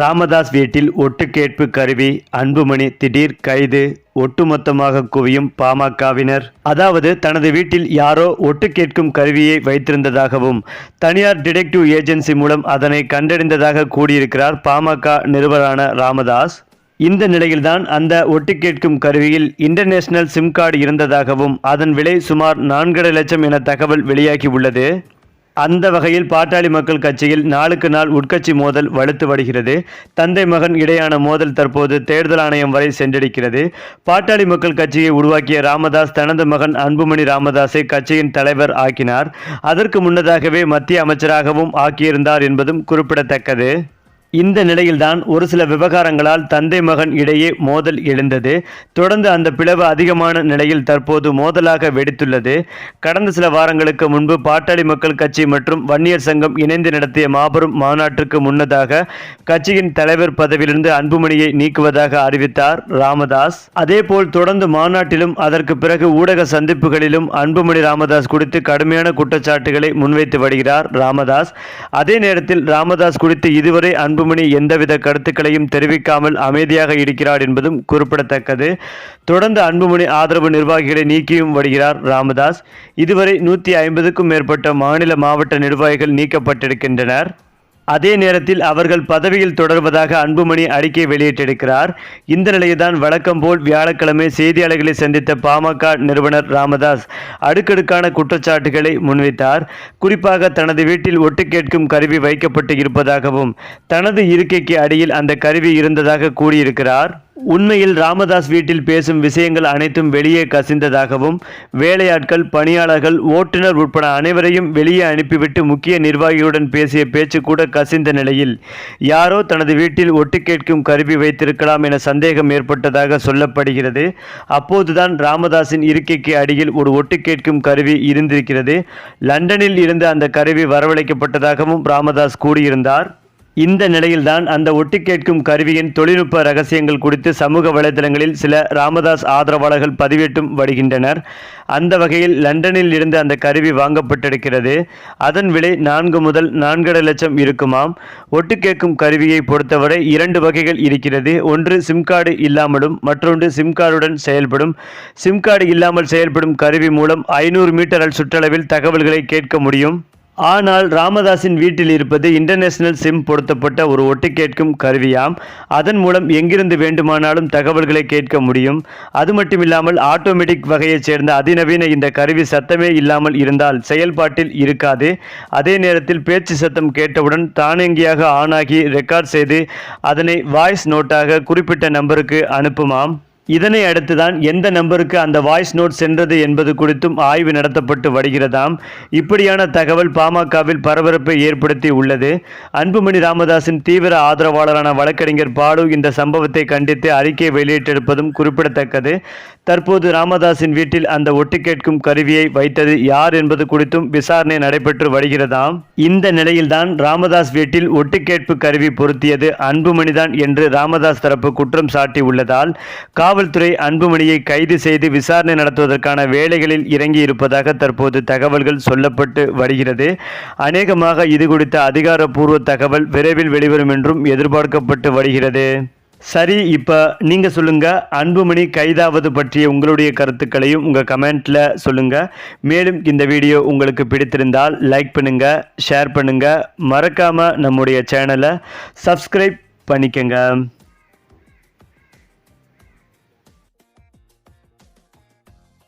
ராமதாஸ் வீட்டில் ஒட்டு கேட்பு கருவி, அன்புமணி திடீர் கைது, ஒட்டுமொத்தமாக குவியும் பாமகவினர். அதாவது தனது வீட்டில் யாரோ ஒட்டு கேட்கும் கருவியை வைத்திருந்ததாகவும் தனியார் டிடெக்டிவ் ஏஜென்சி மூலம் அதனை கண்டறிந்ததாக கூறியிருக்கிறார் பாமக நிறுவனரான ராமதாஸ். இந்த நிலையில்தான் அந்த ஒட்டு கேட்கும் கருவியில் இன்டர்நேஷனல் சிம் கார்டு இருந்ததாகவும் அதன் விலை சுமார் 4.5 லட்சம் என தகவல் வெளியாகி உள்ளது. அந்த வகையில் பாட்டாளி மக்கள் கட்சியில் நாளுக்கு நாள் உட்கட்சி மோதல் வலுத்து வருகிறது. தந்தை மகன் இடையான மோதல் தற்போது தேர்தல் ஆணையம் வரை சென்றடைக்கிறது. பாட்டாளி மக்கள் கட்சியை உருவாக்கிய ராமதாஸ் தனது மகன் அன்புமணி ராமதாஸை கட்சியின் தலைவர் ஆக்கினார். அதற்கு முன்னதாகவே மத்திய அமைச்சராகவும் ஆக்கியிருந்தார் என்பதும் குறிப்பிடத்தக்கது. இந்த நிலையில்தான் ஒரு சில விவகாரங்களால் தந்தை மகன் இடையே மோதல் எழுந்தது. தொடர்ந்து அந்த பிளவு அதிகமான நிலையில் தற்போது மோதலாக வெடித்துள்ளது. கடந்த சில வாரங்களுக்கு முன்பு பாட்டாளி மக்கள் கட்சி மற்றும் வன்னியர் சங்கம் இணைந்து நடத்திய மாபெரும் மாநாட்டிற்கு முன்னதாக கட்சியின் தலைவர் பதவியிலிருந்து அன்புமணியை நீக்குவதாக அறிவித்தார் ராமதாஸ். அதேபோல் தொடர்ந்து மாநாட்டிலும் அதற்கு பிறகு ஊடக சந்திப்புகளிலும் அன்புமணி ராமதாஸ் குறித்து கடுமையான குற்றச்சாட்டுகளை முன்வைத்து வருகிறார் ராமதாஸ். அதே நேரத்தில் ராமதாஸ் குறித்து இதுவரை அன்புமணி எந்தவித கருத்துக்களையும் தெரிவிக்காமல் அமைதியாக இருக்கிறார் என்பதும் குறிப்பிடத்தக்கது. தொடர்ந்து அன்புமணி ஆதரவு நிர்வாகிகளை நீக்கியும் வருகிறார் ராமதாஸ். இதுவரை 150க்கும் மேற்பட்ட மாநில மாவட்ட நிர்வாகிகள் நீக்கப்பட்டிருக்கின்றனர். அதே நேரத்தில் அவர்கள் பதவியில் தொடர்வதாக அன்புமணி அறிக்கை வெளியிட்டிருக்கிறார். இந்த நிலையில்தான் வழக்கம் போல் வியாழக்கிழமை செய்தியாளர்களை சந்தித்த பாமக நிறுவனர் ராமதாஸ் அடுக்கடுக்கான குற்றச்சாட்டுகளை முன்வைத்தார். குறிப்பாக தனது வீட்டில் ஒட்டு கேட்கும் கருவி வைக்கப்பட்டு இருப்பதாகவும் தனது இருக்கைக்கு அடியில் அந்த கருவி இருந்ததாக கூறியிருக்கிறார். உண்மையில் ராமதாஸ் வீட்டில் பேசும் விஷயங்கள் அனைத்தும் வெளியே கசிந்ததாகவும் வேலையாட்கள், பணியாளர்கள், ஓட்டுநர் உட்பட அனைவரையும் வெளியே அனுப்பிவிட்டு முக்கிய நிர்வாகிகளுடன் பேசிய பேச்சு கூட கசிந்த நிலையில் யாரோ தனது வீட்டில் ஒட்டு கேட்கும் கருவி வைத்திருக்கலாம் என சந்தேகம் ஏற்பட்டதாக சொல்லப்படுகிறது. அப்போதுதான் ராமதாஸின் இருக்கைக்கு அடியில் ஒரு ஒட்டு கேட்கும் கருவி இருந்திருக்கிறது. லண்டனில் இருந்து அந்த கருவி வரவழைக்கப்பட்டதாகவும் ராமதாஸ் கூறியிருந்தார். இந்த நிலையில்தான் அந்த ஒட்டு கேட்கும் கருவியின் தொழில்நுட்ப ரகசியங்கள் குறித்து சமூக வலைதளங்களில் சில ராமதாஸ் ஆதரவாளர்கள் பதிவேற்றும் வருகின்றனர். அந்த வகையில் லண்டனில் இருந்து அந்த கருவி வாங்கப்பட்டிருக்கிறது. அதன் விலை 4 முதல் 4.5 லட்சம் இருக்குமாம். ஒட்டு கேட்கும் கருவியை பொறுத்தவரை 2 வகைகள் இருக்கிறது. ஒன்று சிம் கார்டு இல்லாமலும் மற்றொன்று சிம் கார்டுடன் செயல்படும். சிம் கார்டு இல்லாமல் செயல்படும் கருவி மூலம் 500 மீட்டர் சுற்றளவில் தகவல்களை கேட்க முடியும். ஆனால் ராமதாஸின் வீட்டில் இருப்பது இன்டர்நேஷனல் சிம் பொருத்தப்பட்ட ஒரு ஒட்டு கேட்கும் கருவியாம். அதன் மூலம் எங்கிருந்து வேண்டுமானாலும் தகவல்களை கேட்க முடியும். அது மட்டுமில்லாமல் ஆட்டோமேட்டிக் வகையைச் சேர்ந்த அதிநவீன இந்த கருவி சத்தமே இல்லாமல் இருந்தால் செயல்பாட்டில் இருக்காது. அதே நேரத்தில் பேச்சு சத்தம் கேட்டவுடன் தானியங்கியாக ஆனாகி ரெக்கார்ட் செய்து அதனை வாய்ஸ் நோட்டாக குறிப்பிட்ட நம்பருக்கு அனுப்புமாம். இதனை அடுத்துதான் எந்த நம்பருக்கு அந்த வாய்ஸ் நோட் சென்றது என்பது குறித்தும் ஆய்வு நடத்தப்பட்டு வருகிறதாம். இப்படியான தகவல் பாமகவில் பரபரப்பை ஏற்படுத்தி உள்ளது. அன்புமணி ராமதாஸின் தீவிர ஆதரவாளரான வழக்கறிஞர் பாலு இந்த சம்பவத்தை கண்டித்து அறிக்கை வெளியிட்டிருப்பதும் குறிப்பிடத்தக்கது. தற்போது ராமதாஸின் வீட்டில் அந்த ஒட்டு கேட்கும் கருவியை வைத்தது யார் என்பது குறித்தும் விசாரணை நடைபெற்று வருகிறதாம். இந்த நிலையில்தான் ராமதாஸ் வீட்டில் ஒட்டு கேட்பு கருவி பொருத்தியது அன்புமணிதான் என்று ராமதாஸ் தரப்பு குற்றம் சாட்டி உள்ளதால் காவல்துறை அன்புமணியை கைது செய்து விசாரணை நடத்துவதற்கான வேலைகளில் இறங்கி இருப்பதாக தற்போது தகவல்கள் சொல்லப்பட்டு வருகிறது. அநேகமாக இது குறித்த அதிகாரப்பூர்வ தகவல் விரைவில் வெளிவரும் என்றும் எதிர்பார்க்கப்பட்டு வருகிறது. சரி, இப்போ நீங்கள் சொல்லுங்கள், அன்புமணி கைதாவது பற்றிய உங்களுடைய கருத்துக்களையும் உங்கள் கமெண்ட்டில் சொல்லுங்கள். மேலும் இந்த வீடியோ உங்களுக்கு பிடித்திருந்தால் லைக் பண்ணுங்கள், ஷேர் பண்ணுங்கள், மறக்காமல் நம்முடைய சேனலை சப்ஸ்கிரைப் பண்ணிக்கங்க.